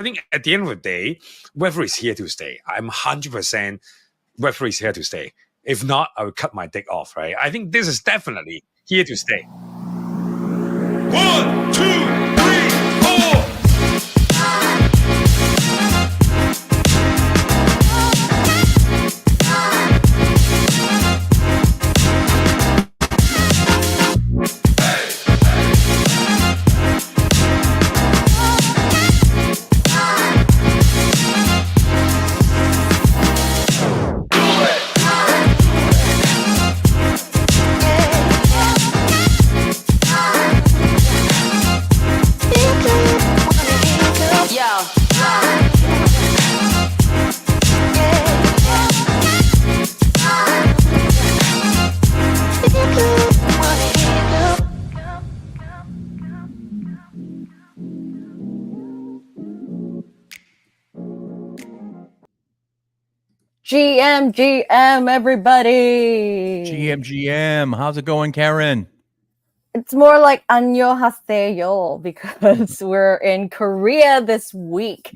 I think at the end of the day, Web3 is here to stay. I'm 100% Web3 is here to stay. If not, I would cut my dick off, right? I think this is definitely here to stay. 1, 2, 3, 4. GM, everybody. GM. How's it going, Karen? It's more like 안녕하세요 because we're in Korea this week.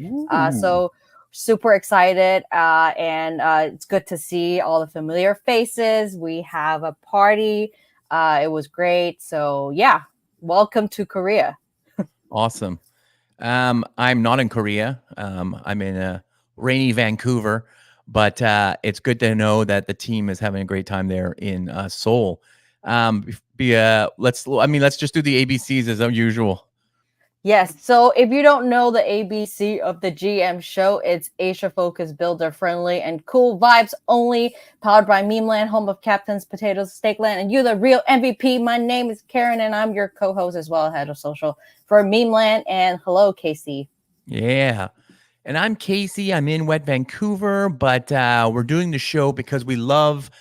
So super excited. And it's good to see all the familiar faces. We have a party. It was great. So yeah, welcome to Korea. Awesome. I'm not in Korea. I'm in rainy Vancouver. But it's good to know that the team is having a great time there in Seoul. Let's just do the ABCs as usual. Yes. So if you don't know the ABC of the GM show, it's Asia focused, builder friendly, and cool vibes only. Powered by Memeland, home of Captains, Potatoes, Steakland, and you, the real MVP. My name is Karen, and I'm your co-host as well, head of social for Memeland. And hello, Casey. Yeah. And I'm Casey. I'm in wet Vancouver, but we're doing the show because we love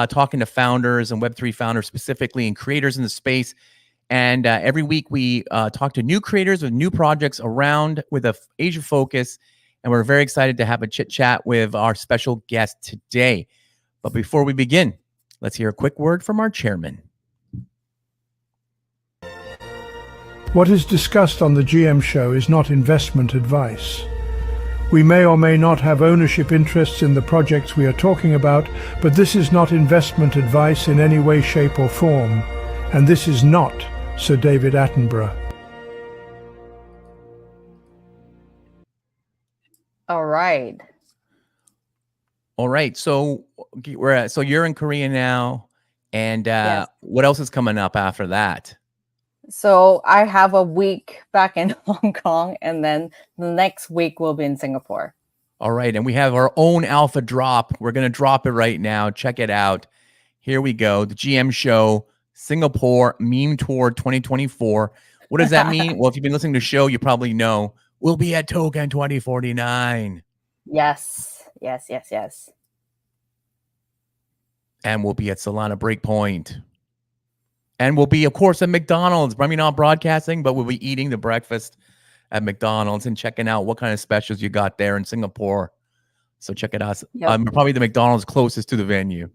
talking to founders and Web3 founders specifically and creators in the space. And every week we talk to new creators with new projects around with a Asia focus. And we're very excited to have a chit chat with our special guest today. But before we begin, let's hear a quick word from our chairman. What is discussed on the GM show is not investment advice. We may or may not have ownership interests in the projects we are talking about, but this is not investment advice in any way, shape, or form. And this is not Sir David Attenborough. All right. So you're in Korea now, and yes. What else is coming up after that? So I have a week back in Hong Kong, and then the next week we'll be in Singapore. All right. And we have our own alpha drop. We're going to drop it right now. Check it out. Here we go. The GM show, Singapore Meme Tour 2024. What does that mean? Well, if you've been listening to the show, you probably know we'll be at Token 2049. Yes. And we'll be at Solana Breakpoint. And we'll be, of course, at McDonald's. Maybe not broadcasting, but we'll be eating the breakfast at McDonald's and checking out what kind of specials you got there in Singapore. So check it out. Yep. Probably the McDonald's closest to the venue.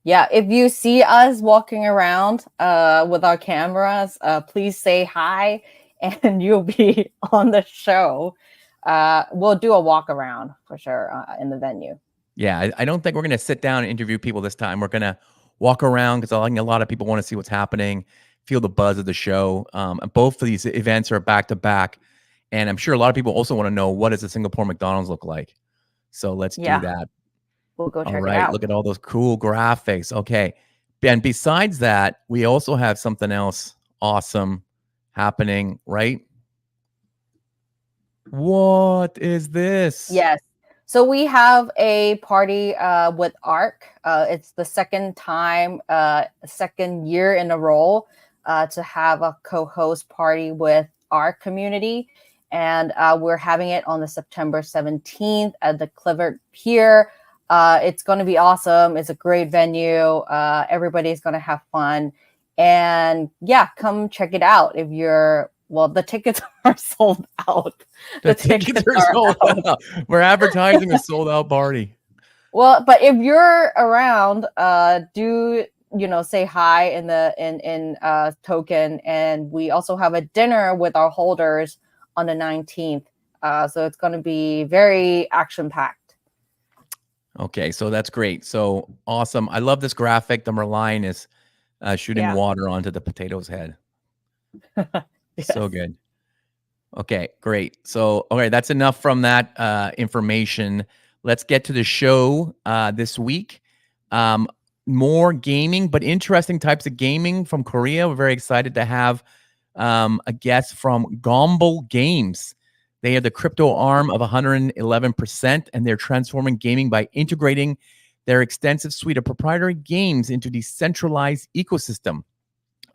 Yeah, if you see us walking around with our cameras, please say hi, and you'll be on the show. We'll do a walk around for sure in the venue. Yeah, I don't think we're going to sit down and interview people this time. We're going to walk around because I think a lot of people want to see what's happening, feel the buzz of the show. And both of these events are back to back. And I'm sure a lot of people also want to know, what does the Singapore McDonald's look like? So let's do that. We'll go check it out. Look at all those cool graphics. Okay. And besides that, we also have something else awesome happening, right? What is this? Yes. So we have a party with ARC. It's the second year in a row to have a co-host party with our community. And we're having it on the September 17th at the Clifford Pier. It's going to be awesome. It's a great venue. Everybody's going to have fun. And yeah, come check it out. If you're, well, the tickets are sold out. The tickets are sold out. We're advertising a sold out party. Well, but if you're around, do say hi in token. And we also have a dinner with our holders on the 19th So it's going to be very action packed. Okay, so that's great. So awesome. I love this graphic. The Merlion is shooting water onto the potato's head. Yes. So good. Okay, great. So, okay, that's enough from that information. Let's get to the show this week. More gaming, but interesting types of gaming from Korea. We're very excited to have a guest from Gomble Games. They are the crypto arm of 111%, and they're transforming gaming by integrating their extensive suite of proprietary games into decentralized ecosystem.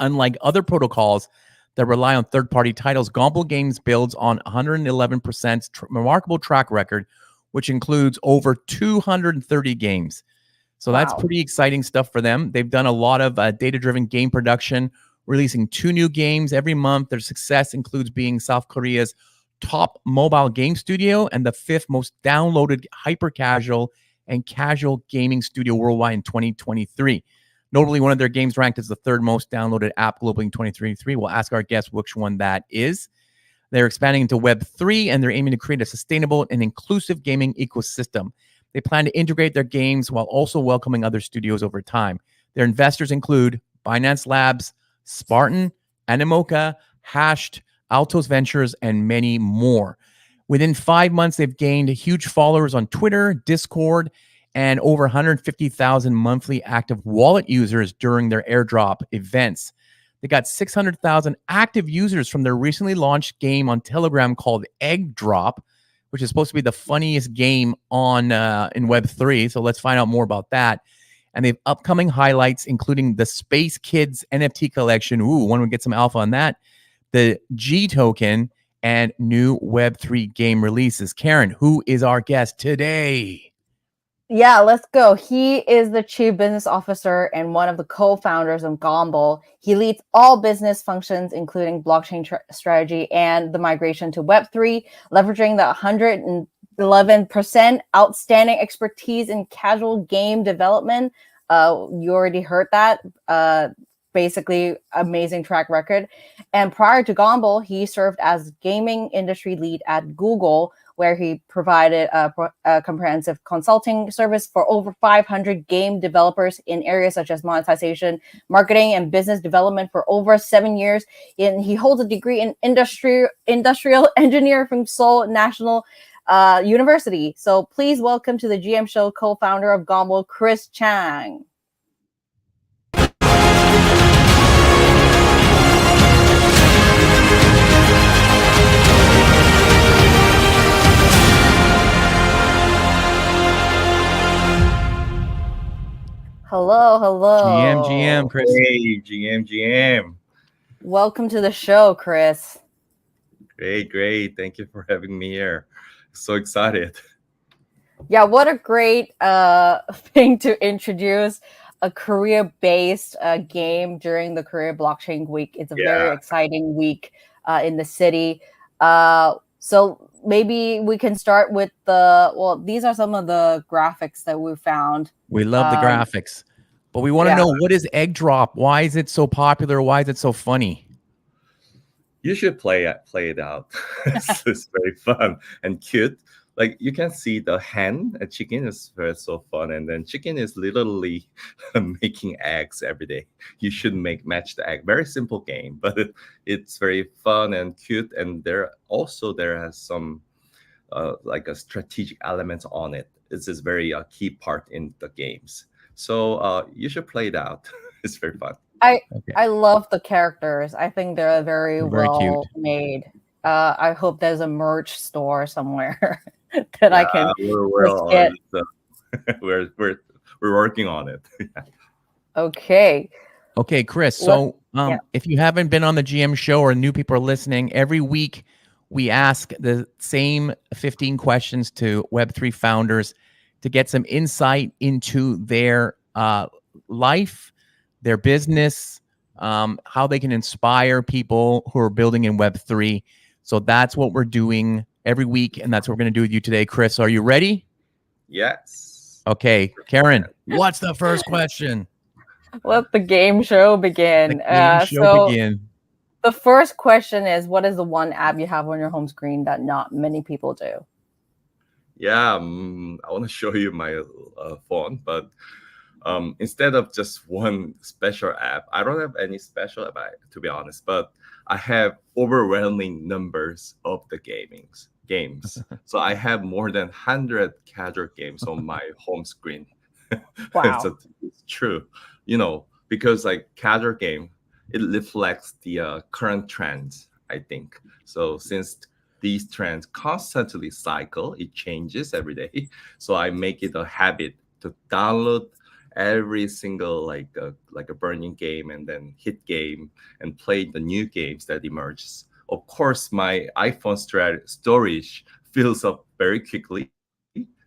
Unlike other protocols that rely on third-party titles, Gomble Games builds on 111% remarkable track record, which includes over 230 games. So that's pretty exciting stuff for them. They've done a lot of data-driven game production, releasing 2 new games every month. Their success includes being South Korea's top mobile game studio and the 5th most downloaded hyper-casual and casual gaming studio worldwide in 2023. Notably, one of their games ranked as the 3rd most downloaded app globally in 2023. We'll ask our guests which one that is. They're expanding into Web3, and they're aiming to create a sustainable and inclusive gaming ecosystem. They plan to integrate their games while also welcoming other studios over time. Their investors include Binance Labs, Spartan, Animoca, Hashed, Altos Ventures, and many more. Within 5 months, they've gained huge followers on Twitter, Discord, and over 150,000 monthly active wallet users during their airdrop events. They got 600,000 active users from their recently launched game on Telegram called Egg Drop, which is supposed to be the funniest game on in Web3. So let's find out more about that. And they have upcoming highlights, including the Space Kids NFT collection. Ooh, one would get some alpha on that. The G token and new Web3 game releases. Karen, who is our guest today? Yeah, let's go. He is the chief business officer and one of the co-founders of Gomble. He leads all business functions, including blockchain strategy and the migration to Web3, leveraging the 111% outstanding expertise in casual game development. You already heard that. Basically, amazing track record. And prior to Gomble, he served as gaming industry lead at Google, where he provided a comprehensive consulting service for over 500 game developers in areas such as monetization, marketing, and business development for over 7 years. And he holds a degree in industrial engineer from Seoul National University. So please welcome to the GM Show co-founder of Gomble, Chris Chang. Hello. GM, Chris. Hey, GM. Welcome to the show, Chris. Great. Thank you for having me here. So excited. Yeah, what a great thing to introduce a Korea-based game during the Korea Blockchain Week. It's a very exciting week in the city. So maybe we can start with these are some of the graphics that we found. We love the graphics, but we want to know, what is Egg Drop? Why is it so popular? Why is it so funny? You should play it out. It's very fun and cute. Like, you can see the hen, a chicken is so fun, and then chicken is literally making eggs every day. You should match the egg. Very simple game, but it's very fun and cute, and there has some like a strategic element on it. This is very key part in the games. So you should play it out. It's very fun. I love the characters. I think they're very well made. I hope there's a merch store somewhere that I can get. We're working on it. Okay, Chris. So if you haven't been on the GM show or new people are listening, every week we ask the same 15 questions to Web3 founders to get some insight into their life, their business, how they can inspire people who are building in Web3. So that's what we're doing every week, and that's what we're going to do with you today. Chris, are you ready? Yes. Okay, Karen, what's the first question? Let the game show begin. Begin. The first question is, what is the one app you have on your home screen that not many people do? Yeah, I want to show you my phone, but instead of just one special app, I don't have any special app, to be honest, but I have overwhelming numbers of the games. So I have more than 100 casual games on my home screen. Wow. So it's true, because like casual game, it reflects the current trends, I think. So since these trends constantly cycle, it changes every day. So I make it a habit to download every single like a burning game and then hit game and play the new games that emerges. Of course, my iPhone storage fills up very quickly,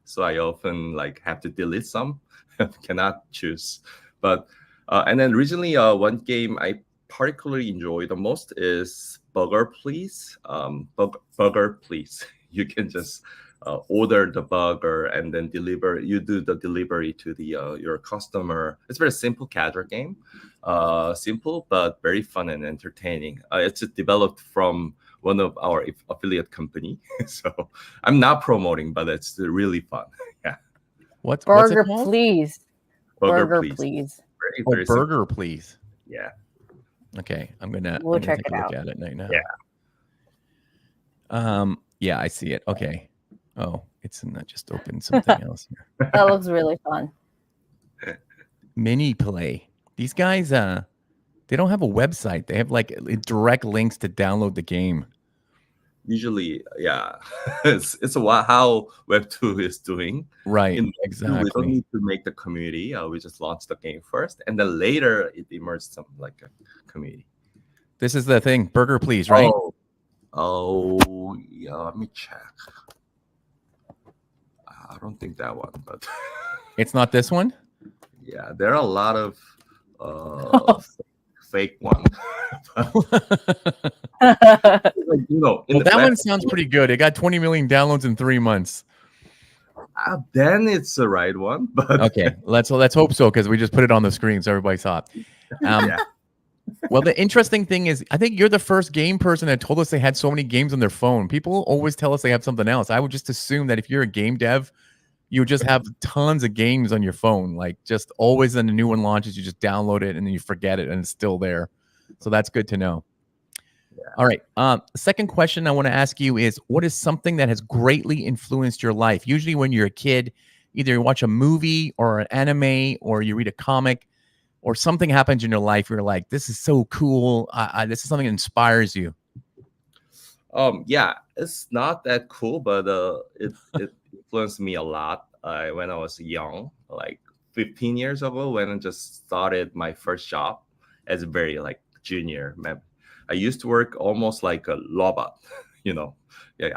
so I often like have to delete some, cannot choose. But and then recently, one game I particularly enjoy the most is Burger Please. Burger Please. You can just order the burger and then deliver. You do the delivery to the your customer. It's a very simple casual game, simple but very fun and entertaining. It's developed from one of our affiliate company, so I'm not promoting, but it's really fun. Yeah, What's it Burger, called? please. Burger, Please. Very, Oh, very simple. Burger Please. Yeah. Okay, I'm We'll gonna check take it a look out. at it right now. Yeah. Yeah, I see it. Okay. Oh, it's not just open something else here. That looks really fun. Mini Play. These guys, they don't have a website. They have like direct links to download the game. Usually, yeah, it's how Web2 is doing. Right. In Web2, Exactly. we don't need to make the community. We just launch the game first, and then later it emerges some like a community. This is the thing. Burger Please, right? Oh, yeah. Let me check. I don't think that one, but It's not this one. yeah, there are a lot of fake ones. Like, Well, that one sounds pretty good. It got 20 million downloads in 3 months. Then it's the right one, but Okay, let's hope so, because we just put it on the screen so everybody saw it. yeah. Well, the interesting thing is, I think you're the first game person that told us they had so many games on their phone. People always tell us they have something else. I would just assume that if you're a game dev, you just have tons of games on your phone. Like just always when a new one launches, you just download it and then you forget it and it's still there. So that's good to know. Yeah. All right. Second question I want to ask you is, what is something that has greatly influenced your life? Usually when you're a kid, either you watch a movie or an anime or you read a comic or something happens in your life. You're like, this is so cool. This is something that inspires you. Yeah, it's not that cool, but it influenced me a lot when I was young, like 15 years ago, when I just started my first job as a very like junior. I used to work almost like a robot, Yeah,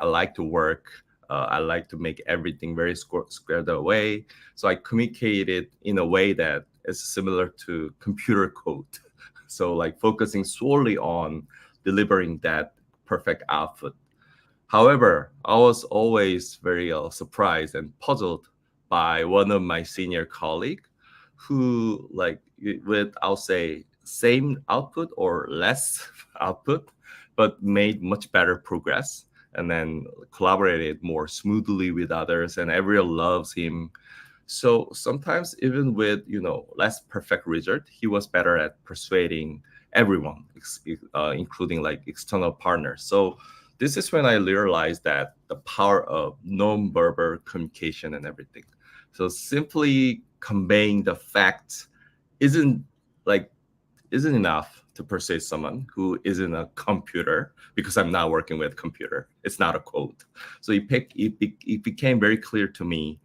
I like to work. I like to make everything very squared away. So I communicated in a way that is similar to computer code. So like focusing solely on delivering that perfect output. However, I was always very surprised and puzzled by one of my senior colleagues who, like, with, I'll say, same output or less output, but made much better progress and then collaborated more smoothly with others, and everyone loves him. So sometimes even with, less perfect result, he was better at persuading everyone, including like external partners. So this is when I realized that the power of non-verbal communication and everything. So simply conveying the facts isn't enough to persuade someone who isn't a computer, because I'm not working with computer. It's not a code. So it became very clear to me,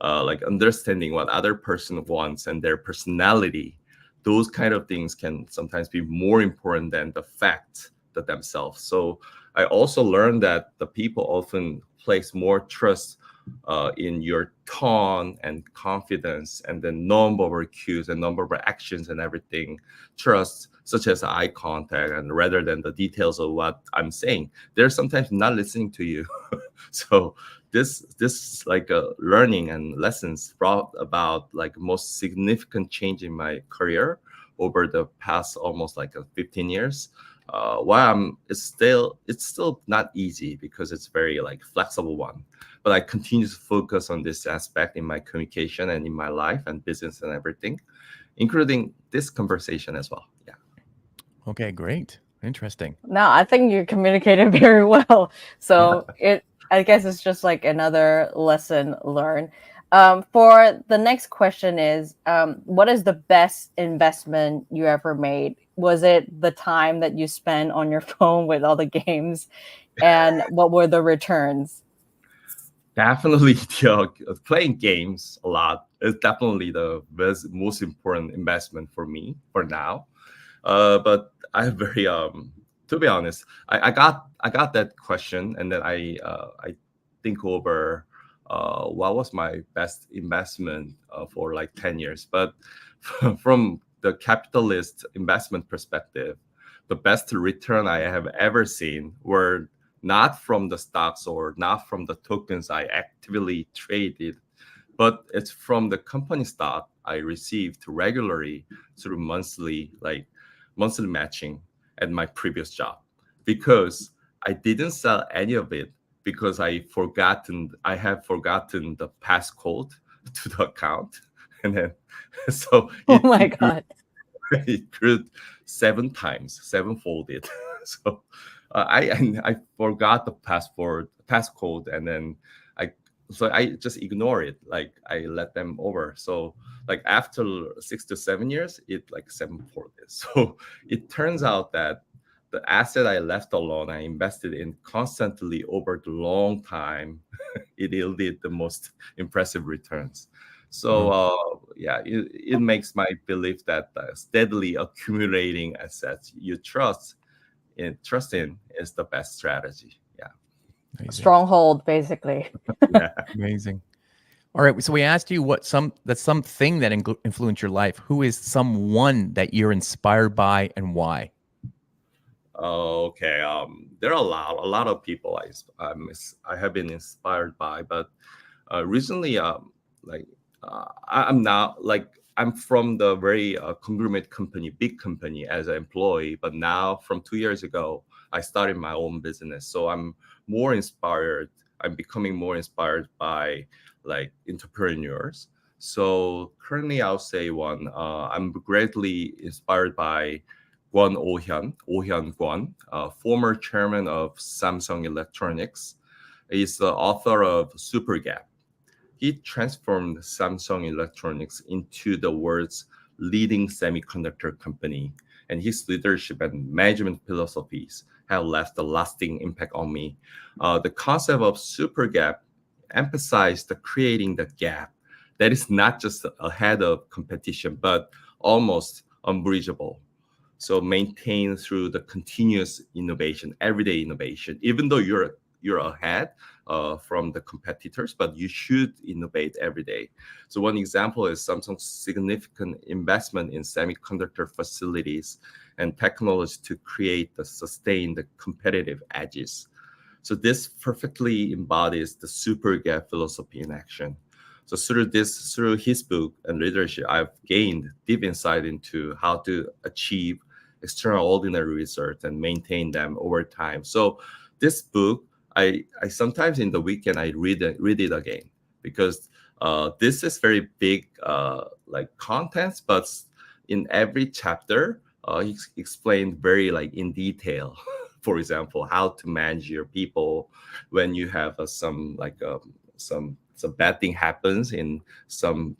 like understanding what other person wants and their personality. Those kind of things can sometimes be more important than the fact that themselves. So I also learned that the people often place more trust in your tone and confidence, and then non-verbal cues and non-verbal actions and everything. Trust, such as eye contact, and rather than the details of what I'm saying, they're sometimes not listening to you. So this like learning and lessons brought about like most significant change in my career over the past almost like 15 years. it's still not easy because it's very like flexible one. But I continue to focus on this aspect in my communication and in my life and business and everything, including this conversation as well. Yeah. Okay, great. Interesting. No, I think you communicated very well. So I guess it's just like another lesson learned. For the next question is, what is the best investment you ever made? Was it the time that you spent on your phone with all the games, and what were the returns? Definitely, playing games a lot is definitely the most important investment for me for now. But I very to be honest, I got that question, and then I think over what was my best investment for like 10 years. But from the capitalist investment perspective, the best return I have ever seen were not from the stocks or not from the tokens I actively traded, but it's from the company stock I received regularly through monthly matching at my previous job, because I didn't sell any of it because I have forgotten the passcode to the account, and then so Oh my God. it grew 7 times, sevenfolded. So I forgot the passcode, and then I just ignore it. Like I let them over. So like after 6 to 7 years, it like sevenfolded. So it turns out that the asset I left alone, I invested in constantly over the long time, it yielded the most impressive returns. So it makes my belief that steadily accumulating assets you trust in is the best strategy. Yeah. Amazing. Stronghold, basically. Yeah. Amazing. All right. So we asked you that's something that influenced your life. Who is someone that you're inspired by and why? Okay. There are a lot of people I have been inspired by, but recently, I'm from the very conglomerate company, big company as an employee, but now from 2 years ago, I started my own business. So I'm becoming more inspired by like entrepreneurs. So currently I'll say one, I'm greatly inspired by Oh Hyun Kwon, former chairman of Samsung Electronics. He's the author of Super Gap. He transformed Samsung Electronics into the world's leading semiconductor company, and his leadership and management philosophies have left a lasting impact on me. The concept of Super Gap emphasized creating the gap that is not just ahead of competition, but almost unbridgeable. So maintained through the continuous innovation, everyday innovation, even though you're ahead from the competitors, but you should innovate every day. So one example is Samsung's significant investment in semiconductor facilities and technology to create the sustained competitive edges. So this perfectly embodies the Super Gap philosophy in action. So through his book and leadership, I've gained deep insight into how to achieve extraordinary results and maintain them over time. So this book, I sometimes in the weekend I read it again, because this is very big like contents, but in every chapter he explained very like in detail. For example, how to manage your people when you have some bad thing happens in some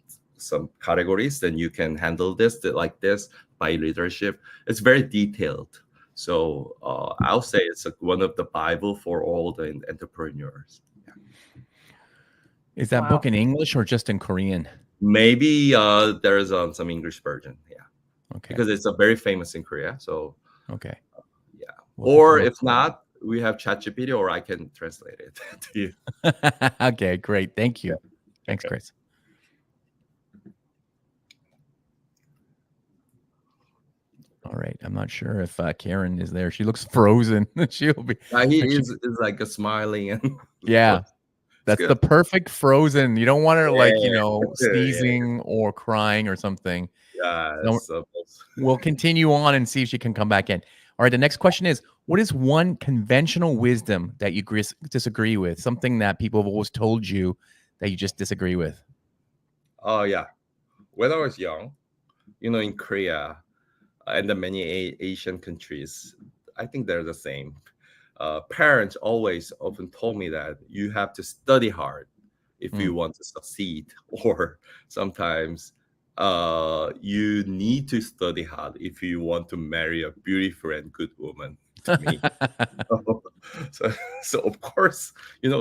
categories, then you can handle this like this by leadership. It's very detailed. So I'll say it's one of the Bible for all the entrepreneurs. Yeah. Is that book in English or just in Korean? Maybe there's some English version. Yeah. Okay. Because it's a very famous in Korea. So okay. Yeah. Or if not, we have ChatGPT, or I can translate it to you. Okay, great. Thank you. Yeah. Thanks, Chris. All right. I'm not sure if Karen is there. She looks frozen. She'll be. He is like a smiling and yeah. That's the perfect frozen. You don't want her sneezing or crying or something. Yeah. We'll continue on and see if she can come back in. All right. The next question is, what is one conventional wisdom that you disagree with? Something that people have always told you that you just disagree with? Oh yeah, when I was young, in Korea and the many Asian countries, I think they're the same. Parents always often told me that you have to study hard if you want to succeed, or sometimes you need to study hard if you want to marry a beautiful and good woman. To me, so of course,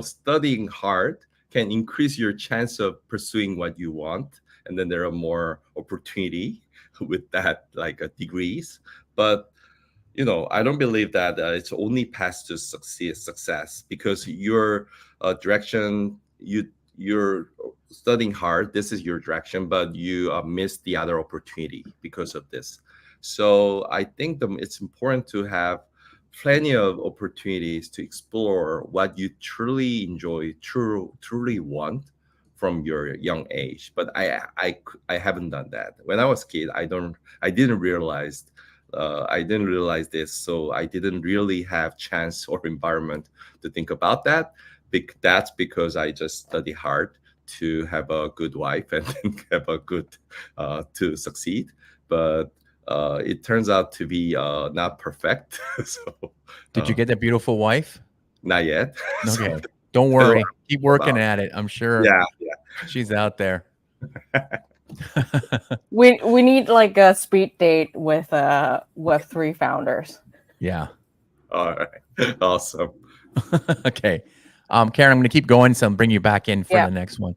studying hard can increase your chance of pursuing what you want, and then there are more opportunity with that, like degrees. But I don't believe that it's only path to success, because your direction, you're studying hard. This is your direction, but you miss the other opportunity because of this. So I think it's important to have plenty of opportunities to explore what you truly enjoy, truly want from your young age. But I haven't done that. When I was a kid, I didn't realize this, so I didn't really have chance or environment to think about that. That's because I just study hard to have a good wife and then have a good to succeed. But it turns out to be not perfect. So Did you get that beautiful wife? not yet. Okay. So, Don't worry. Keep working at it. I'm sure yeah. she's out there. We need like a speed date with Web3 founders. Yeah. All right. Awesome. Okay. Karen, I'm going to keep going, so I'll bring you back in for the next one.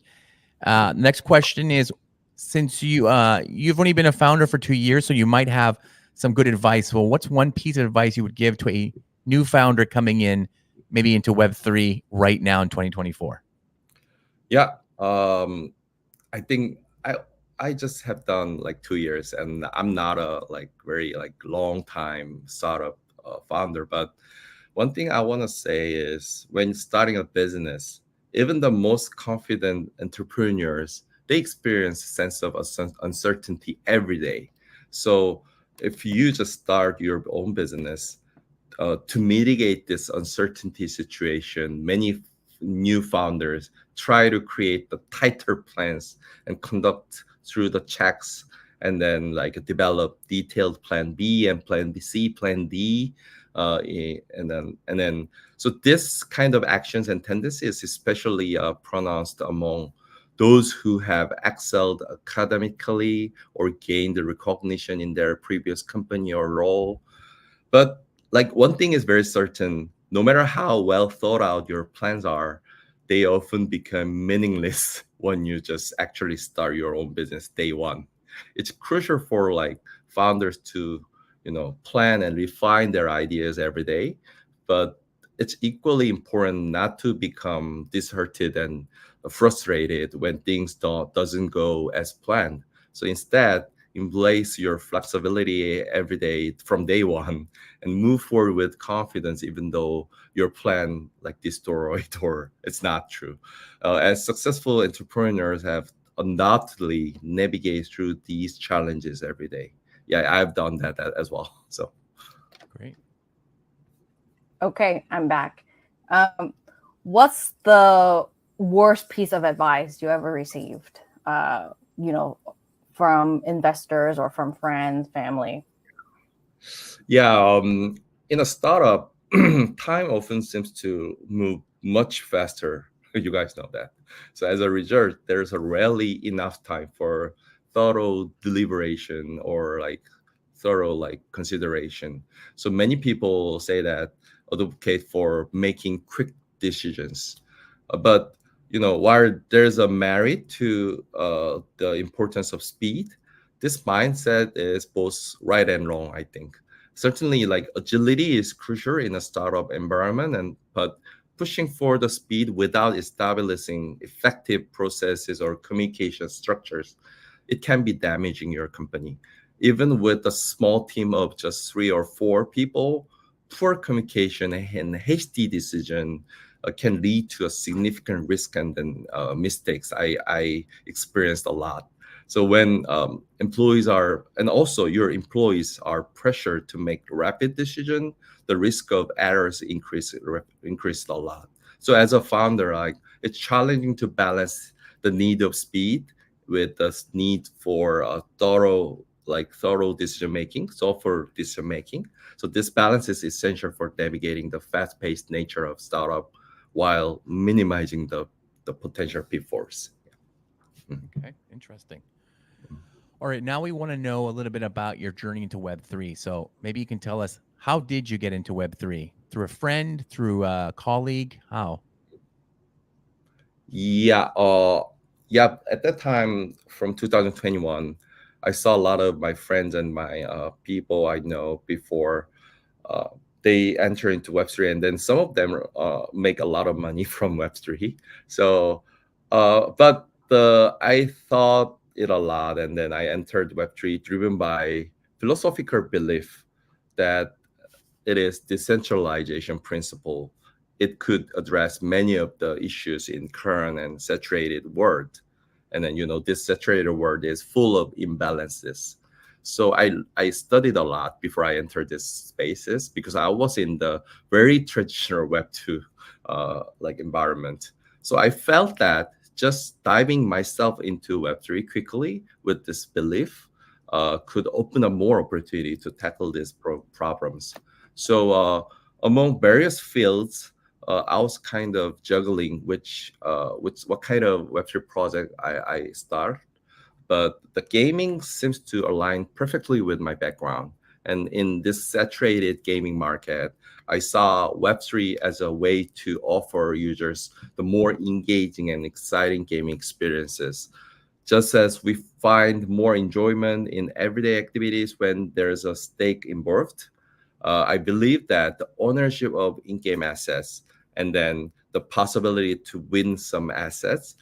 Next question is, since you've only been a founder for 2 years, so you might have some good advice. Well, what's one piece of advice you would give to a new founder coming in, maybe into Web3 right now in 2024? Yeah. I think I just have done like 2 years, and I'm not a very long time startup founder. But one thing I want to say is, when starting a business, even the most confident entrepreneurs, they experience a sense of uncertainty every day. So if you just start your own business, to mitigate this uncertainty situation, many new founders try to create the tighter plans and conduct through the checks, and then develop detailed plan B and plan B, C, plan D, and then so this kind of actions and tendencies, especially pronounced among those who have excelled academically or gained the recognition in their previous company or role. But one thing is very certain: no matter how well thought out your plans are, they often become meaningless when you just actually start your own business day one. It's crucial for founders to plan and refine their ideas every day, but it's equally important not to become disheartened and frustrated when things doesn't go as planned. So instead, embrace your flexibility every day from day one, and move forward with confidence, even though your plan destroyed or it's not true. As successful entrepreneurs have undoubtedly navigated through these challenges every day. Yeah, I've done that as well. So great. Okay, I'm back. What's the worst piece of advice you ever received? From investors or from friends, family? Yeah, in a startup, time often seems to move much faster. You guys know that. So as a result, there's rarely enough time for thorough deliberation or thorough consideration. So many people say that, advocate for making quick decisions, but while there's a merit to the importance of speed, this mindset is both right and wrong, I think. Certainly, agility is crucial in a startup environment, but pushing for the speed without establishing effective processes or communication structures, it can be damaging your company. Even with a small team of just 3 or 4 people, poor communication and hasty decision can lead to a significant risk and then mistakes. I experienced a lot. So when employees are, and also your employees are pressured to make rapid decision, the risk of errors increased a lot. So as a founder, like it's challenging to balance the need of speed with the need for thorough decision making, software decision making. So this balance is essential for navigating the fast-paced nature of startup while minimizing the potential pitfalls. Okay, interesting. All right, now we want to know a little bit about your journey into Web3. So maybe you can tell us, how did you get into Web3? Through a friend, through a colleague? How? Yeah, at that time from 2021, I saw a lot of my friends and my people I know before they enter into Web3, and then some of them make a lot of money from Web3. So, but I thought it a lot, and then I entered Web3 driven by philosophical belief that it is decentralization principle. It could address many of the issues in current and saturated world. And then, this saturated world is full of imbalances. So I studied a lot before I entered these spaces because I was in the very traditional Web2 environment. So I felt that just diving myself into Web3 quickly with this belief could open up more opportunity to tackle these problems. So among various fields, I was kind of juggling what kind of Web3 project I start. But the gaming seems to align perfectly with my background. And in this saturated gaming market, I saw Web3 as a way to offer users the more engaging and exciting gaming experiences. Just as we find more enjoyment in everyday activities when there's a stake involved, I believe that the ownership of in-game assets and then the possibility to win some assets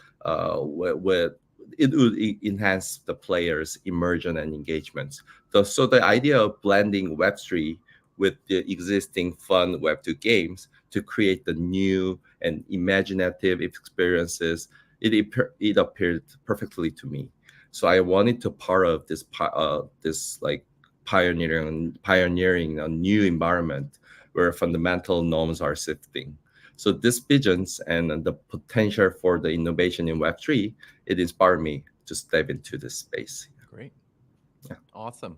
it would enhance the players' immersion and engagement. So the idea of blending Web3 with the existing fun Web2 games to create the new and imaginative experiences, it appeared perfectly to me. So I wanted to part of this pioneering a new environment where fundamental norms are shifting. So these visions and the potential for the innovation in Web3, it inspired me to step into this space. Great. Yeah. Awesome.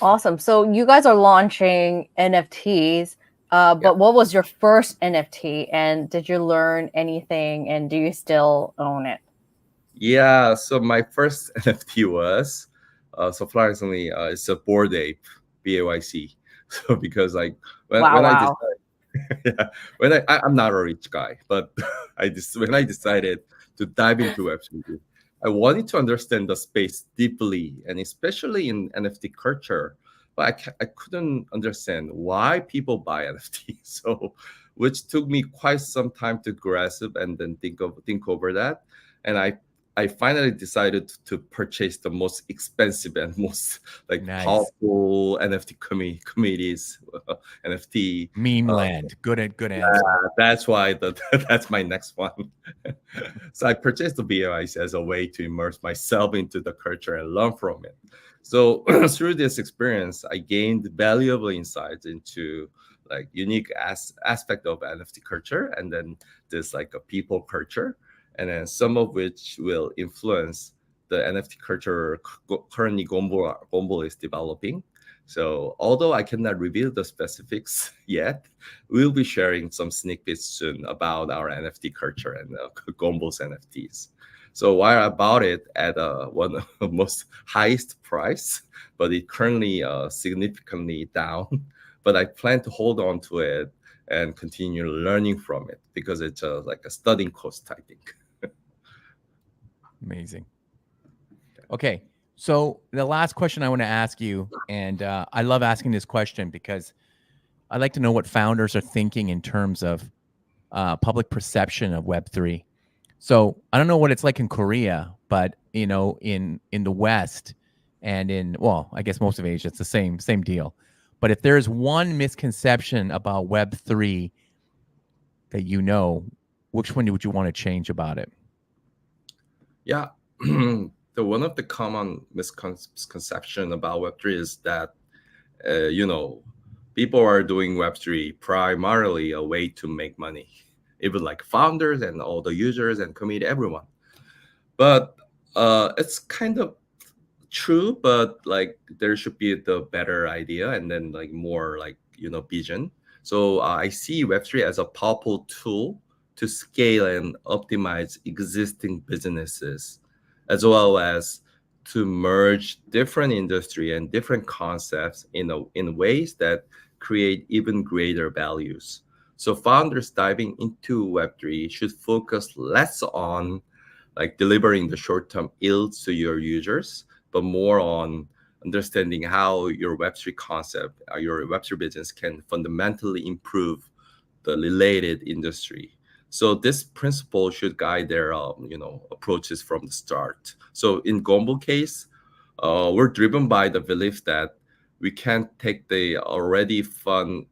Awesome. So you guys are launching NFTs, but what was your first NFT, and did you learn anything, and do you still own it? Yeah, so my first NFT was, surprisingly, it's a Bored Ape, BAYC. So because when I decided, I'm not a rich guy, but when I decided to dive into Web3, I wanted to understand the space deeply, and especially in NFT culture. But I couldn't understand why people buy NFT. So, which took me quite some time to grasp and then think over that. And I finally decided to purchase the most expensive and most Nice. powerful NFT communities, NFT. Memeland. Good answer. That's why that's my next one. So I purchased the BOIs as a way to immerse myself into the culture and learn from it. So through this experience, I gained valuable insights into unique aspect of NFT culture, and then there's a people culture, and then some of which will influence the NFT culture currently Gomble is developing. So although I cannot reveal the specifics yet, we'll be sharing some sneak peeks soon about our NFT culture and Gomble's NFTs. So while I bought it at one of the most highest price, but it currently significantly down, but I plan to hold on to it and continue learning from it because it's like a studying cost, I think. Amazing. Okay, so the last question I want to ask you, and I love asking this question because I like to know what founders are thinking in terms of public perception of Web3. So I don't know what it's like in Korea, but in the West and I guess most of Asia, it's the same deal. But if there's one misconception about Web3 that which one would you want to change about it? Yeah, So one of the common misconception about Web3 is that, you know, people are doing Web3 primarily a way to make money, even like founders and all the users and community, everyone. But it's kind of true, but like there should be the better idea and then like more like, you know, vision. So I see Web3 as a powerful tool to scale and optimize existing businesses, as well as to merge different industry and different concepts in ways that create even greater values. So founders diving into Web3 should focus less on like delivering the short-term yields to your users, but more on understanding how your Web3 concept, your Web3 business can fundamentally improve the related industry. So this principle should guide their, you know, approaches from the start. So in Gomble case, we're driven by the belief that we can't take the already fun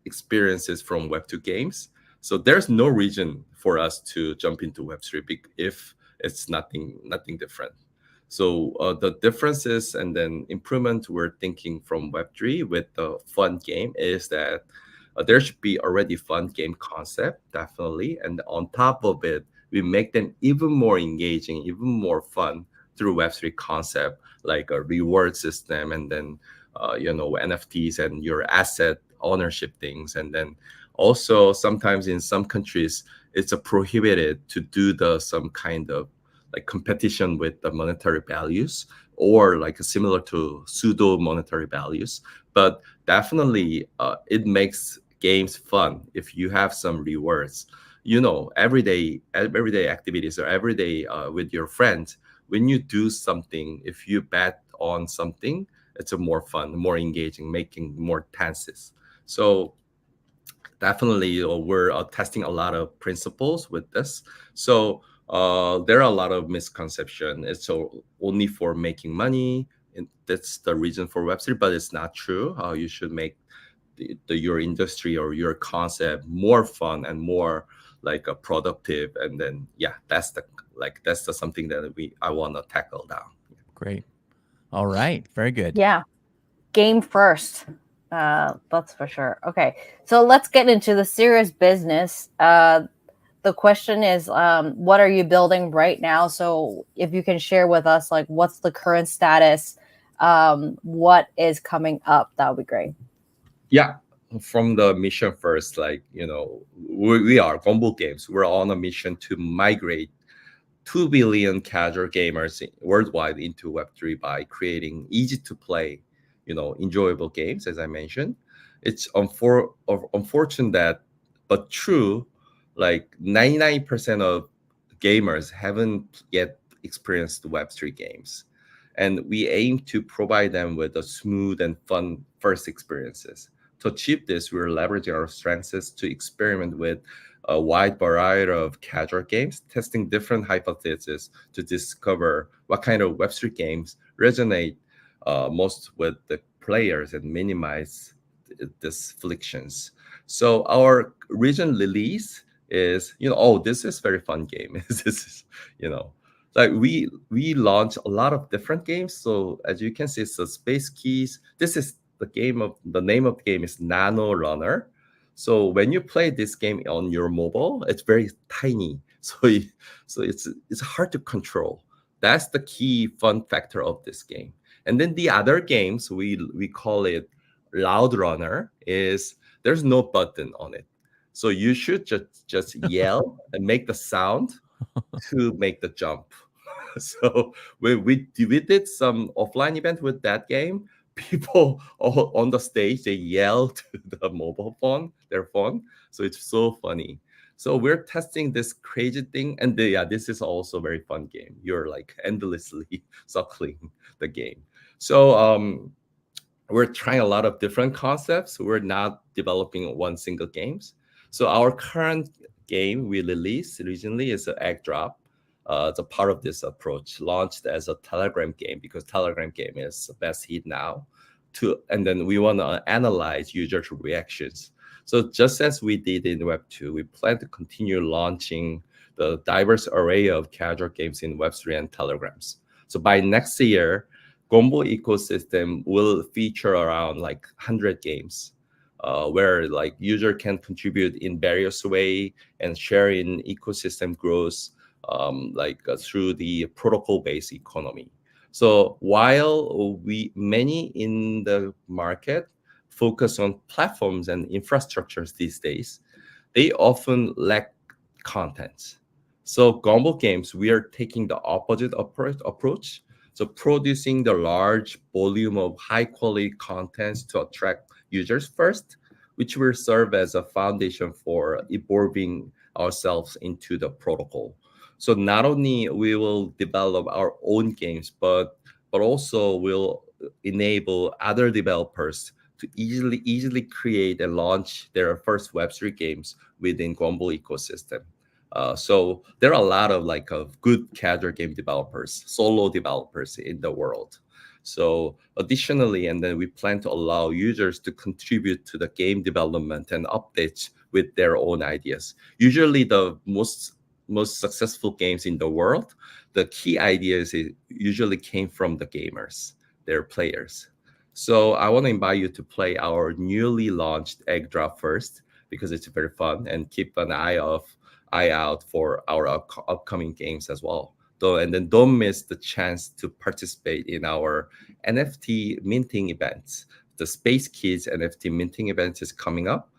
experiences from Web2 games. So there's no reason for us to jump into Web3 if it's nothing different. So the differences and then improvement we're thinking from Web3 with the fun game is that there should be already fun game concept, definitely. And on top of it, we make them even more engaging, even more fun through Web3 concept, like a reward system and then, you know, NFTs and your asset ownership things. And then also sometimes in some countries, it's a prohibited to do some kind of like competition with the monetary values or like similar to pseudo monetary values. But definitely it makes games fun if you have some rewards. You know, everyday activities or everyday with your friends, when you do something, if you bet on something, it's a more fun, more engaging, making more tenses. So definitely we're testing a lot of principles with this. So there are a lot of misconception. It's only for making money, and that's the reason for Web3, but it's not true. You should make your industry or your concept more fun and more like productive. And then that's the something that I want to tackle down. Great. All right. Very good. Yeah. Game first. That's for sure. Okay. So let's get into the serious business. The question is, what are you building right now? So if you can share with us, like, what's the current status? What is coming up? That would be great. Yeah. From the mission first, like, you know, we are Gomble Games. We're on a mission to migrate 2 billion casual gamers worldwide into Web3 by creating easy to play, you know, enjoyable games. As I mentioned, it's unfortunate that, but true, like 99% of gamers haven't yet experienced Web3 games. And we aim to provide them with a smooth and fun first experiences. To achieve this, we're leveraging our strengths to experiment with a wide variety of casual games, testing different hypotheses to discover what kind of Web3 games resonate most with the players and minimize these frictions. So our recent release is, you know, oh, this is very fun game. This is, you know, like we launch a lot of different games. So as you can see, it's the Space Keys. This is the name of the game is Nano Runner. So when you play this game on your mobile, it's very tiny. So it's hard to control. That's the key fun factor of this game. And then the other games, we call it Loud Runner, is there's no button on it. So you should just yell and make the sound to make the jump. So we did some offline event with that game. People on the stage, they yell to the mobile phone, their phone. So it's so funny. So we're testing this crazy thing. And this is also a very fun game. You're like endlessly circling the game. So we're trying a lot of different concepts. We're not developing one single games. So our current game we released recently is an Egg Drop. It's a part of this approach, launched as a Telegram game because Telegram game is the best hit now. And then we want to analyze user reactions. So just as we did in Web2, we plan to continue launching the diverse array of casual games in Web3 and Telegrams. So by next year, Gomble ecosystem will feature around like 100 games, where like user can contribute in various way and share in ecosystem growth, through the protocol-based economy. So while many in the market focus on platforms and infrastructures these days, they often lack content. So Gomble Games, we are taking the opposite approach. So producing the large volume of high quality contents to attract users first, which will serve as a foundation for evolving ourselves into the protocol. So not only we will develop our own games, but also will enable other developers to easily create and launch their first Web3 games within Gomble ecosystem. So there are a lot of good casual game developers, solo developers in the world. So additionally, and then we plan to allow users to contribute to the game development and updates with their own ideas. Usually the most successful games in the world, the key ideas usually came from the gamers, their players. So I want to invite you to play our newly launched Egg Drop first, because it's very fun, and keep an eye out for our upcoming games as well. And then don't miss the chance to participate in our NFT minting events. The Space Kids NFT minting event is coming up.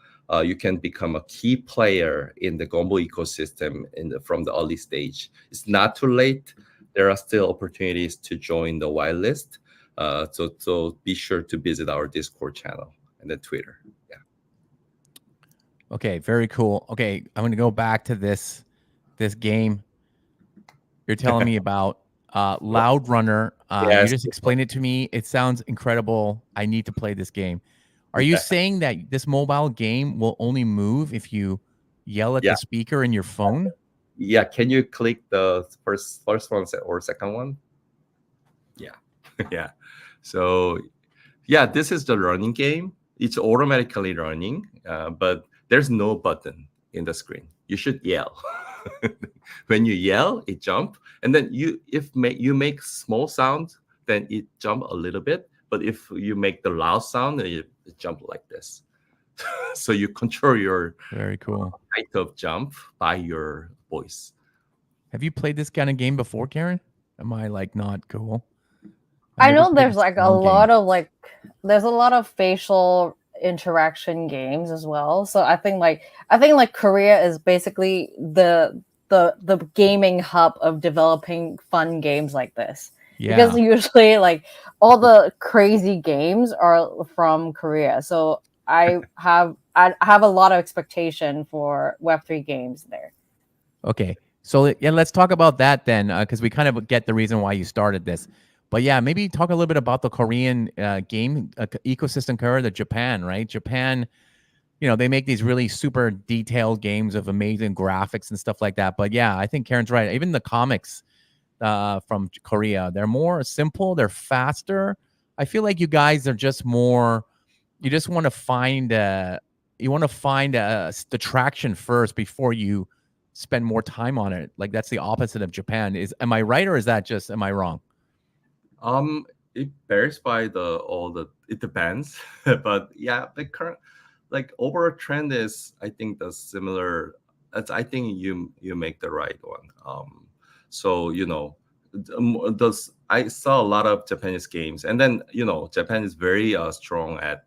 You can become a key player in the Gomble ecosystem from the early stage. It's not too late. There are still opportunities to join the whitelist. So be sure to visit our Discord channel and then Twitter. Yeah. Okay, very cool. Okay, I'm going to go back to this game you're telling me about. Loud Runner. Yes. You just explained it to me. It sounds incredible. I need to play this game. Are you saying that this mobile game will only move if you yell at the speaker in your phone? Yeah. Can you click the first one or second one? Yeah. Yeah. So yeah, this is the running game. It's automatically running, but there's no button in the screen. You should yell. When you yell, it jump, and then you make small sound, then it jump a little bit. But if you make the loud sound, it jump like this. So you control your very cool height of jump by your voice. Have you played this kind of game before, Karen? Am I not cool? I know there's a lot of facial interaction games as well. So I think Korea is basically the gaming hub of developing fun games like this. Yeah. Because usually all the crazy games are from Korea. So I have a lot of expectation for Web3 games there. Okay. So yeah, let's talk about that then, because we kind of get the reason why you started this. But yeah, maybe talk a little bit about the Korean game ecosystem, the Japan, right? Japan, they make these really super detailed games of amazing graphics and stuff like that. But yeah, I think Karen's right. Even the comics from Korea, they're more simple, they're faster. I feel like you guys are just more, you just want to find the traction first before you spend more time on it. Like that's the opposite of Japan. Am I right, or am I wrong? It varies by it depends, but yeah, the current overall trend is, I think the similar. I think you make the right one. So I saw a lot of Japanese games, and then Japan is very strong at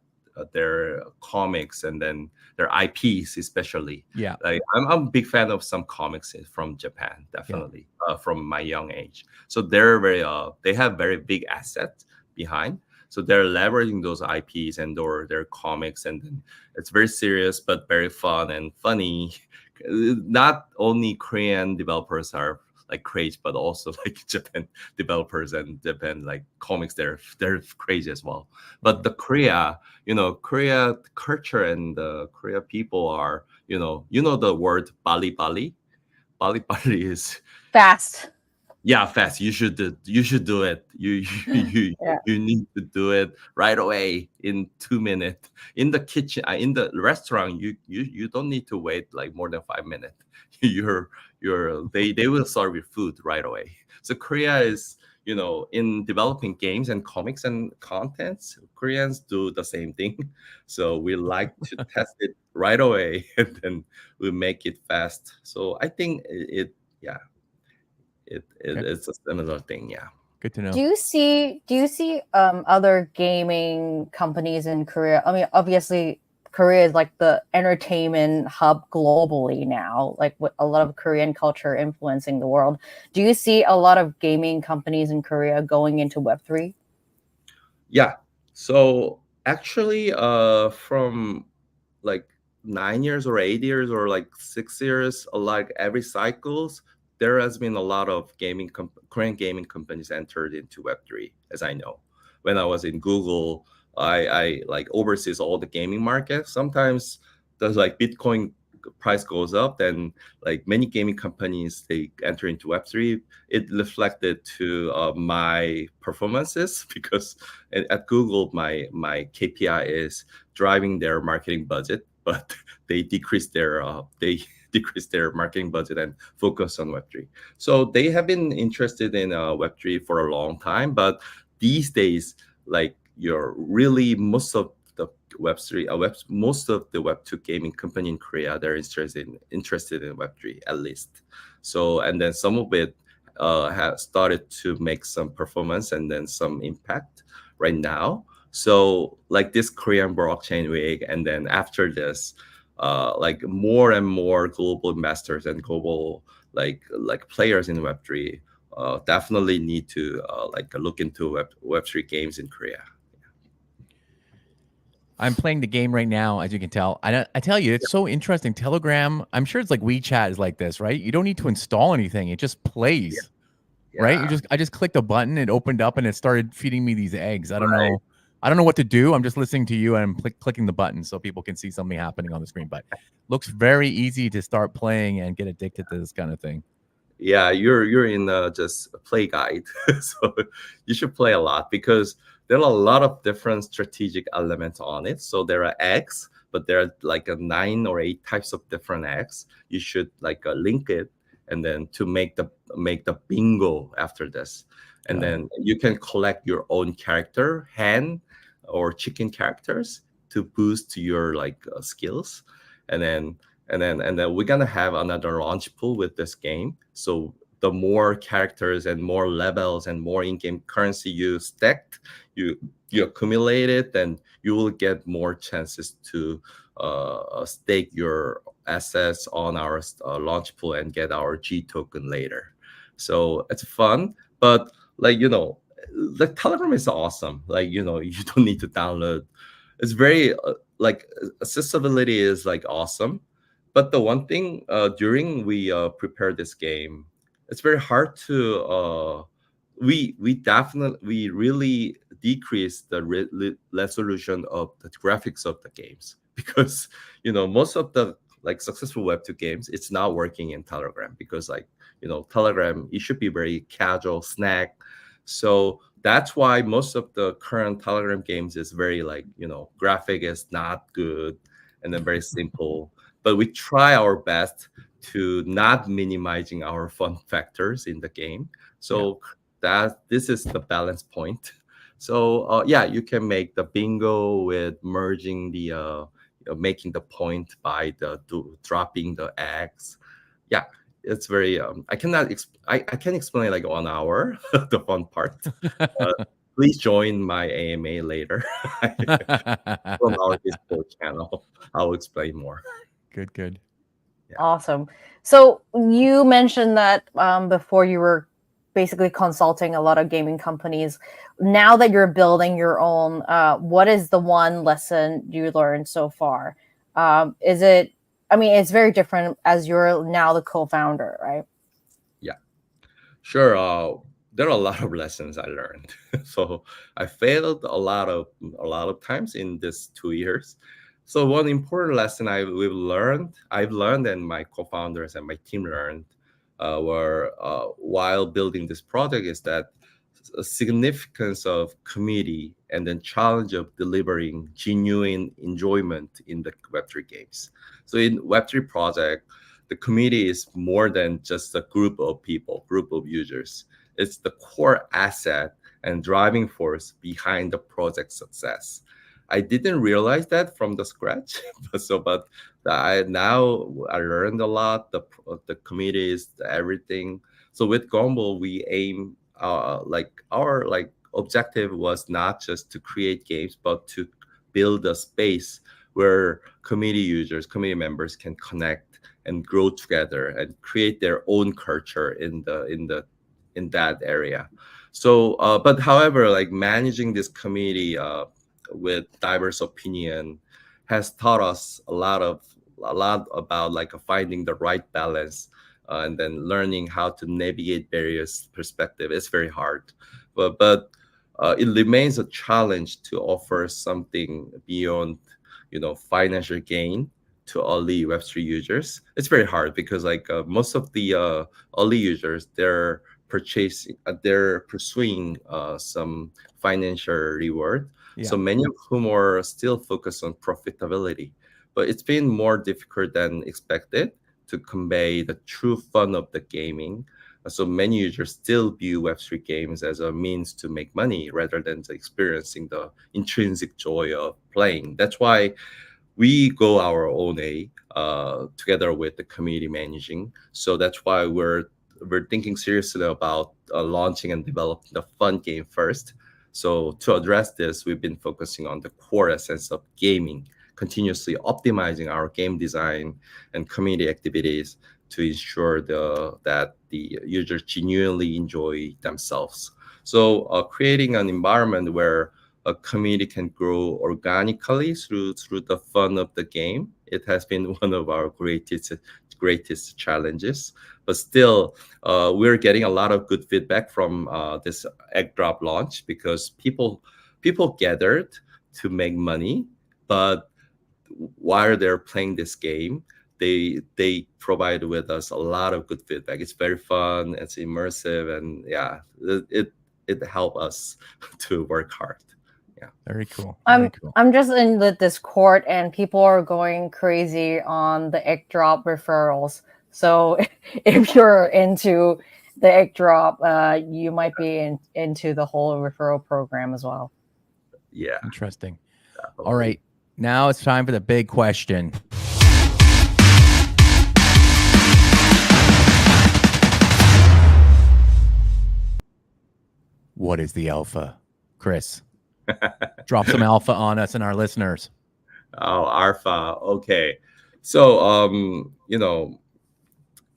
their comics and then their IPs, especially. Yeah, I'm a big fan of some comics from Japan, definitely. From my young age, so they're they have very big assets behind. So they're leveraging those IPs and or their comics, and then it's very serious but very fun and funny. Not only Korean developers are crazy, but also Japan developers and Japan comics, they're crazy as well. But the Korea culture and the Korea people are the word Bali is fast. Yeah, fast. You should do it. You need to do it right away in 2 minutes. In the kitchen, in the restaurant, you don't need to wait more than 5 minutes. They will serve your food right away. So Korea is in developing games and comics and contents, Koreans do the same thing. So we like to test it right away, and then we make it fast. So I think it's a similar thing. Yeah. Good to know. Do you see other gaming companies in Korea? I mean, obviously Korea is like the entertainment hub globally now, like with a lot of Korean culture influencing the world. Do you see a lot of gaming companies in Korea going into Web3? Yeah. So actually, from like 9 years or 8 years or like 6 years, like every cycles, there has been a lot of Korean gaming companies entered into Web3, as I know. When I was in Google, I like oversees all the gaming market. Sometimes there's like Bitcoin price goes up, then like many gaming companies, they enter into Web3. It reflected to my performances because at Google, my KPI is driving their marketing budget, but they decreased their marketing budget and focus on Web3. So they have been interested in Web3 for a long time, but these days, like most of the most of the Web2 gaming company in Korea, they're interested in Web3 at least. So, and then some of it has started to make some performance and then some impact right now. So like this Korean blockchain week, and then after this, like more and more global investors and global like players in Web3 definitely need to like look into Web3 games in Korea. I'm playing the game right now, as you can tell. I tell you, it's so interesting. Telegram, I'm sure it's like WeChat is like this, right? You don't need to install anything; it just plays, right? I just clicked a button, it opened up, and it started feeding me these eggs. I don't know what to do. I'm just listening to you, and I'm clicking the button so people can see something happening on the screen. But looks very easy to start playing and get addicted to this kind of thing. Yeah, you're in just a play guide, so you should play a lot because there are a lot of different strategic elements on it. So there are eggs, but there are like 9 or 8 types of different eggs. You should like link it, and then to make the bingo after this, and then you can collect your own character, hen or chicken characters to boost your like skills, and then we're gonna have another launch pool with this game. So the more characters and more levels and more in-game currency you stacked, you accumulate it, then you will get more chances to stake your assets on our launch pool and get our G token later. So it's fun, but like the Telegram is awesome. Like you don't need to download. It's very like accessibility is like awesome. But the one thing during we prepare this game, it's very hard to we really decrease the resolution of the graphics of the games because most of the like successful Web2 games, it's not working in Telegram because like Telegram, it should be very casual snack. So that's why most of the current Telegram games is very like graphic is not good and then very simple. But we try our best to not minimizing our fun factors in the game. So this is the balance point. So you can make the bingo with merging the making the point by dropping the eggs. Yeah, it's very I can't explain like 1 hour the fun part. Please join my AMA later on our Discord channel. I'll explain more. Good. Yeah. Awesome. So you mentioned that before you were basically consulting a lot of gaming companies. Now that you're building your own, what is the one lesson you learned so far? It's very different as you're now the co-founder, right? Yeah, sure. There are a lot of lessons I learned. So I failed a lot of times in this 2 years. So one important lesson I've learned and my co-founders and my team learned while building this project is that a significance of community and then challenge of delivering genuine enjoyment in the Web3 games. So in Web3 project, the community is more than just a group of people, group of users. It's the core asset and driving force behind the project success. I didn't realize that from the scratch, but I learned a lot. The committees, everything. So with Gomble, we aim our objective was not just to create games, but to build a space where committee members can connect and grow together and create their own culture in that area. So, but however, like managing this community with diverse opinion has taught us a lot about like finding the right balance and then learning how to navigate various perspectives. It's very hard, but it remains a challenge to offer something beyond, financial gain to early Web3 users. It's very hard because most of the early users, they're pursuing some financial reward. Yeah. So many of whom are still focused on profitability, but it's been more difficult than expected to convey the true fun of the gaming. So many users still view Web3 games as a means to make money rather than experiencing the intrinsic joy of playing. That's why we go our own way together with the community managing. So that's why we're thinking seriously about launching and developing the fun game first. So to address this, we've been focusing on the core essence of gaming, continuously optimizing our game design and community activities to ensure that the users genuinely enjoy themselves. So creating an environment where a community can grow organically through the fun of the game, it has been one of our greatest challenges. But still, we're getting a lot of good feedback from this egg drop launch because people gathered to make money, but while they're playing this game, they provide with us a lot of good feedback. It's very fun, it's immersive, and yeah, it helped us to work hard. Yeah, very cool. I'm just in the Discord, and people are going crazy on the egg drop referrals. So if you're into the egg drop, you might be into the whole referral program as well. Yeah, interesting. All right, now it's time for the big question. What is the alpha? Chris, drop some alpha on us and our listeners. Oh, alpha. Okay. So,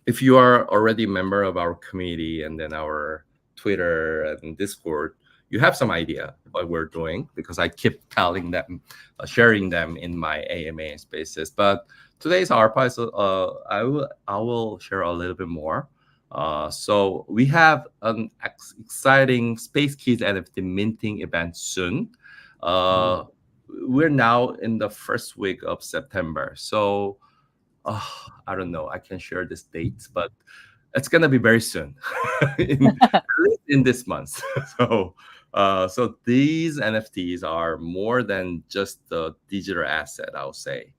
if you are already a member of our community and then our Twitter and Discord, you have some idea what we're doing because I keep telling them, sharing them in my AMA spaces. But today's alpha is, I will share a little bit more. So we have an exciting Space Kids NFT minting event soon. We're now in the first week of September. So I don't know, I can share this date, but it's going to be very soon in this month. So these NFTs are more than just the digital asset, I'll say.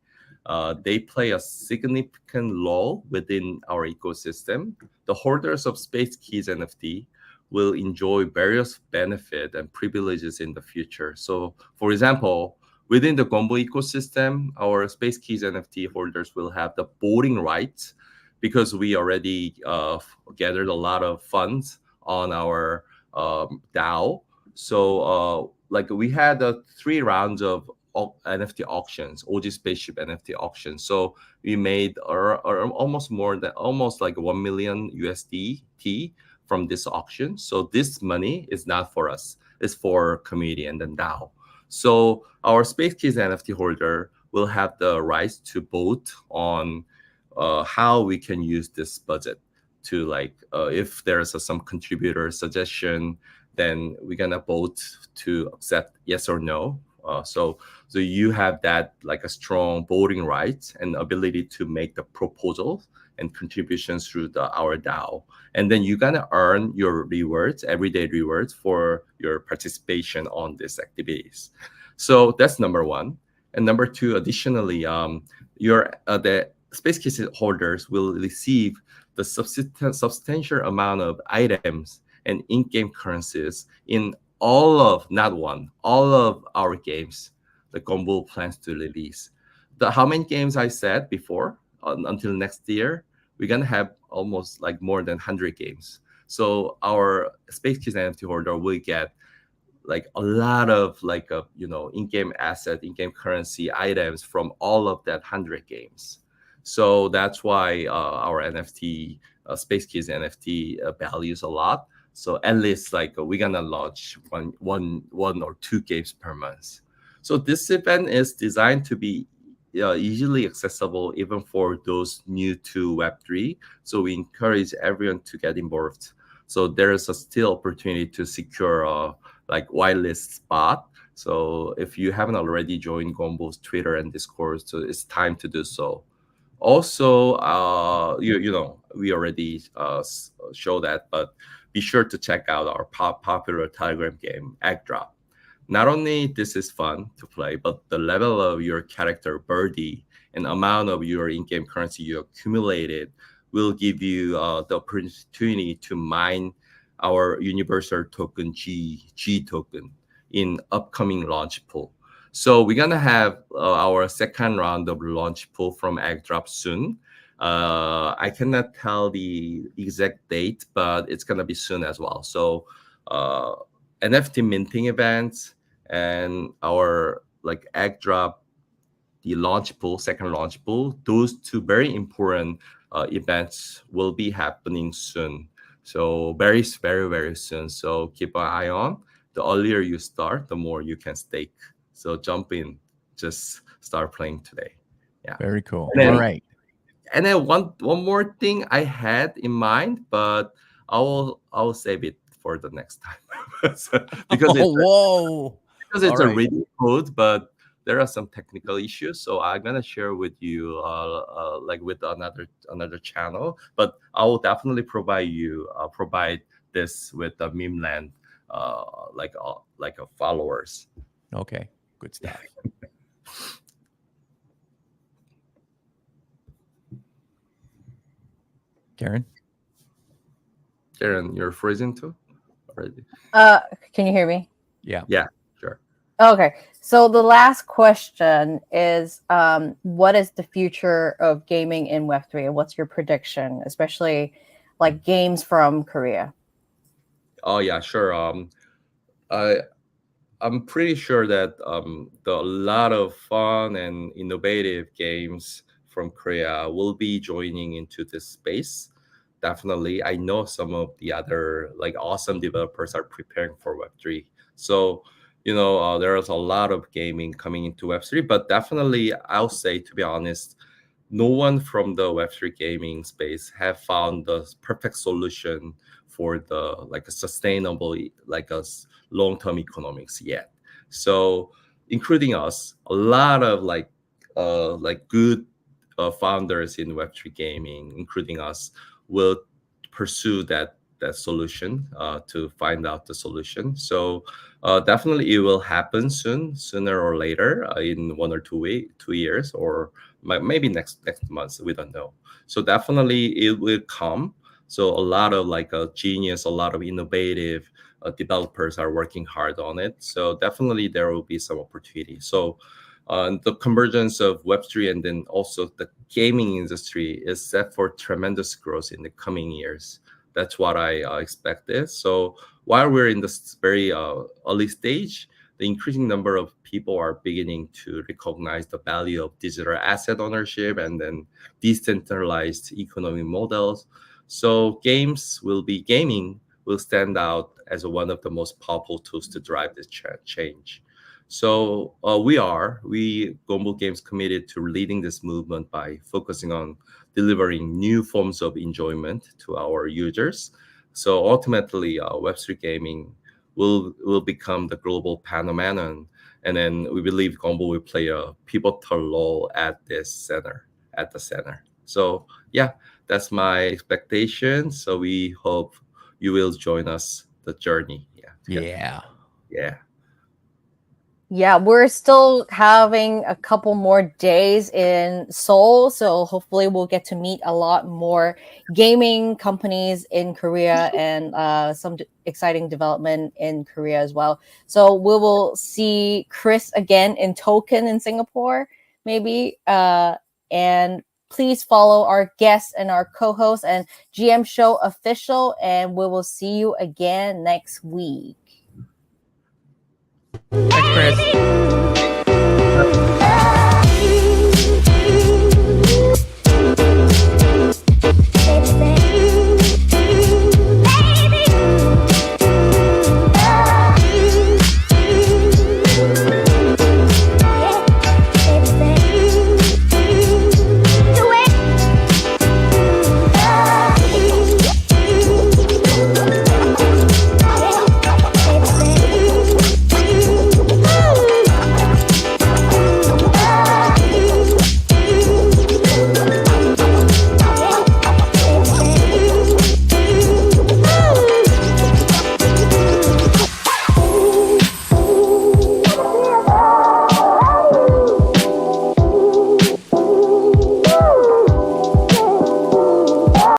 They play a significant role within our ecosystem. The holders of Space Keys NFT will enjoy various benefits and privileges in the future. So, for example, within the Gomble ecosystem, our Space Keys NFT holders will have the voting rights because we already gathered a lot of funds on our DAO. So, we had 3 rounds of NFT auctions, OG Spaceship NFT auctions. So we made almost like 1 million USDT from this auction. So this money is not for us; it's for community and then DAO. So our Space Kids NFT holder will have the rights to vote on how we can use this budget to if there's some contributor suggestion, then we're gonna vote to accept yes or no. So you have that a strong voting rights and ability to make the proposals and contributions through our DAO. And then you're gonna earn your rewards, everyday rewards for your participation on these activities. So that's number 1. And number 2, additionally, the Space Kids holders will receive the substantial amount of items and in-game currencies in all of, not one, all of our games that Gomble plans to release. How many games I said before, until next year, we're going to have almost like more than 100 games. So our Space Kids NFT holder will get like a lot of like in-game asset, in-game currency items from all of that 100 games. So that's why our NFT, Space Kids NFT values a lot. So at least like we're gonna launch one or two games per month. So this event is designed to be easily accessible even for those new to Web3. So we encourage everyone to get involved. So there is a still opportunity to secure a like whitelist spot. So if you haven't already joined Gomble's Twitter and Discord, so it's time to do so. Also, we already show that, but be sure to check out our popular Telegram game, Egg Drop. Not only this is fun to play, but the level of your character birdie and amount of your in-game currency you accumulated will give you the opportunity to mine our universal token G token in upcoming launch pool. So we're gonna have our second round of launch pool from Egg Drop soon. I cannot tell the exact date, but it's gonna be soon as well. So NFT minting events and our like Egg Drop, the launch pool, second launch pool, those two very important events will be happening soon. So very, very, very soon. So keep an eye on. The earlier you start, the more you can stake. So jump in, just start playing today. Yeah. Very cool. And then, All right. And then one more thing I had in mind, but I will save it for the next time. because it's a reading code, but there are some technical issues, so I'm gonna share with you like with another channel. But I will definitely provide this with the Memeland like a followers. Okay, good stuff. Karen, you're freezing too already. Can you hear me? Yeah. Sure. Okay, so the last question is, what is the future of gaming in Web3, and what's your prediction, especially like games from Korea? Oh yeah, sure. I'm pretty sure that a lot of fun and innovative games from Korea will be joining into this space. Definitely, I know some of the other like awesome developers are preparing for Web3. So there is a lot of gaming coming into Web3, but definitely I'll say, to be honest, no one from the Web3 gaming space have found the perfect solution for the like a sustainable like a long-term economics yet. So including us, a lot of like good founders in Web3 gaming, including us, will pursue that solution to find out the solution. So definitely it will happen sooner or later, in 1 or 2 years, or maybe next month. We don't know. So definitely it will come. So a lot of like a genius, a lot of innovative developers are working hard on it. So definitely there will be some opportunity. So the convergence of Web3 and then also the gaming industry is set for tremendous growth in the coming years. That's what I expected. So while we're in this very early stage, the increasing number of people are beginning to recognize the value of digital asset ownership and then decentralized economic models. So gaming will stand out as one of the most powerful tools to drive this change. So we Gomble Games, committed to leading this movement by focusing on delivering new forms of enjoyment to our users. So ultimately, Web3 gaming will become the global phenomenon, and then we believe Gomble will play a pivotal role at the center. So yeah, that's my expectation. So we hope you will join us the journey. Yeah. Yeah, we're still having a couple more days in Seoul, so hopefully we'll get to meet a lot more gaming companies in Korea and some exciting development in Korea as well. So we will see Chris again in Token in Singapore, maybe. And please follow our guests and our co-hosts and GM Show official, and we will see you again next week. Thanks, Chris.